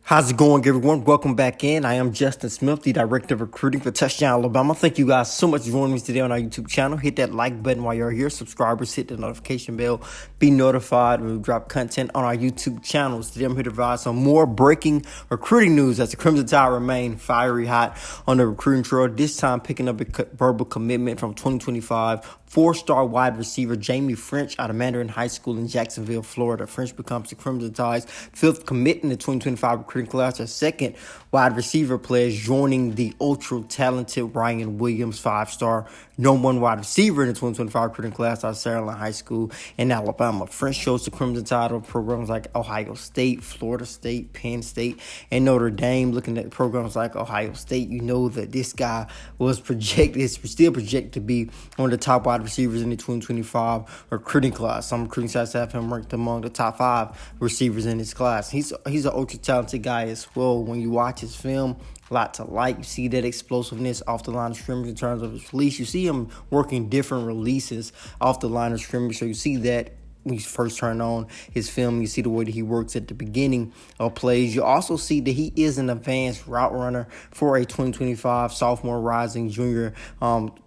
How's it going, everyone? Welcome back in. I am Justin Smith, the Director of Recruiting for Touchdown Alabama. Thank you guys so much for joining me today on our YouTube channel. Hit that like button while you're here. Subscribers, hit the notification bell. Be notified when we drop content on our YouTube channels. Today I'm here to provide some more breaking recruiting news as the Crimson Tide remain fiery hot on the recruiting trail. This time picking up a verbal commitment from 2025 four-star wide receiver Jaime Ffrench out of Mandarin High School in Jacksonville, Florida. Ffrench becomes the Crimson Tide's fifth commit in the 2025 recruiting class, their second wide receiver player, joining the ultra-talented Ryan Williams, five-star #1 wide receiver in the 2025 recruiting class out of Saraland High School in Alabama. Ffrench shows the Crimson Tide of programs like Ohio State, Florida State, Penn State, and Notre Dame. Looking at programs like Ohio State, you know that this guy was still projected to be one of the top wide receivers in the 2025 recruiting class. Some recruiting sites have him ranked among the top 5 receivers in his class. He's an ultra-talented guy as well. When you watch his film, a lot to like. You see that explosiveness off the line of scrimmage in terms of his release. You see him working different releases off the line of scrimmage. So you see that when you first turn on his film, you see the way that he works at the beginning of plays. You also see that he is an advanced route runner for a 2025 sophomore rising junior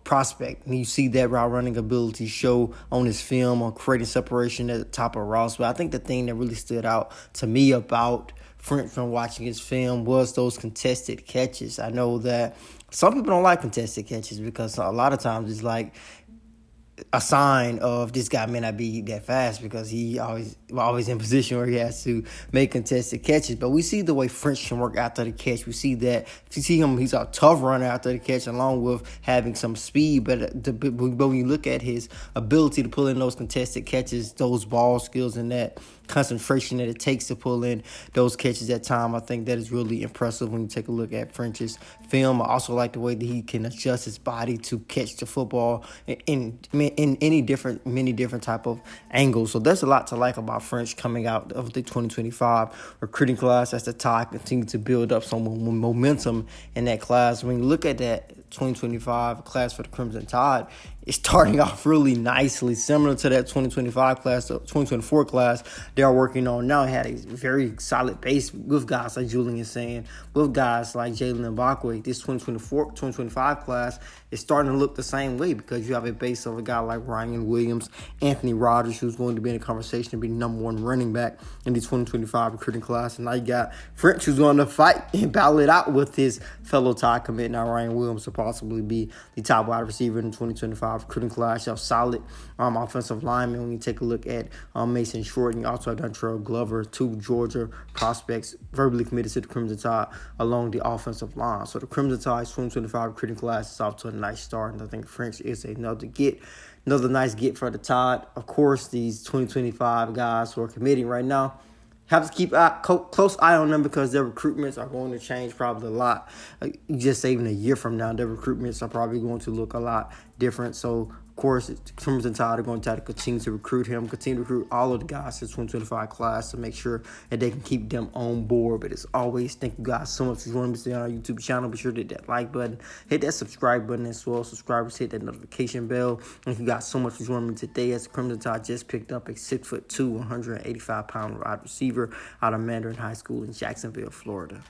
prospect. And you see that route running ability show on his film on creating separation at the top of routes. But I think the thing that really stood out to me about Ffrench from watching his film was those contested catches. I know that some people don't like contested catches because a lot of times it's like a sign of this guy may not be that fast because he always in position where he has to make contested catches. But we see the way Ffrench can work after the catch. We see that if you see him, he's a tough runner after the catch along with having some speed. But when you look at his ability to pull in those contested catches, those ball skills and that concentration that it takes to pull in those catches at time, I think that is really impressive when you take a look at Ffrench's film. I also like the way that he can adjust his body to catch the football in many different type of angles. So there's a lot to like about Ffrench coming out of the 2025 recruiting class as the Tide continue to build up some momentum in that class. When you look at that 2025 class for the Crimson Tide, it's starting off really nicely, similar to that 2025 class, the 2024 class they are working on now. It had a very solid base with guys like Julian saying, with guys like Jalen Mbakwe. This 2025 class is starting to look the same way because you have a base of a guy like Ryan Williams, Anthony Rogers, who's going to be in the conversation to be #1 running back in the 2025 recruiting class. And now you got Ffrench, who's going to fight and battle it out with his fellow Tide commit, now Ryan Williams, to possibly be the top wide receiver in the 2025 recruiting class. You have solid offensive linemen when you take a look at Mason Short, and you also have Dontrell Glover, 2 Georgia prospects verbally committed to the Crimson Tide along the offensive line. So the Crimson Tide's 2025 recruiting class is off to a nice start, and I think Ffrench is another nice get for the Tide. Of course, these 2025 guys who are committing right now, have to keep a close eye on them because their recruitments are going to change probably a lot. Just even a year from now, their recruitments are probably going to look a lot different. So, of course, Crimson Tide are going to try to continue to recruit him, continue to recruit all of the guys in the 2025 class to make sure that they can keep them on board. But as always, thank you guys so much for joining me today on our YouTube channel. Be sure to hit that like button, hit that subscribe button as well. Subscribers, hit that notification bell. Thank you guys so much for joining me today as the Crimson Tide just picked up a 6'2", 185-pound wide receiver out of Mandarin High School in Jacksonville, Florida.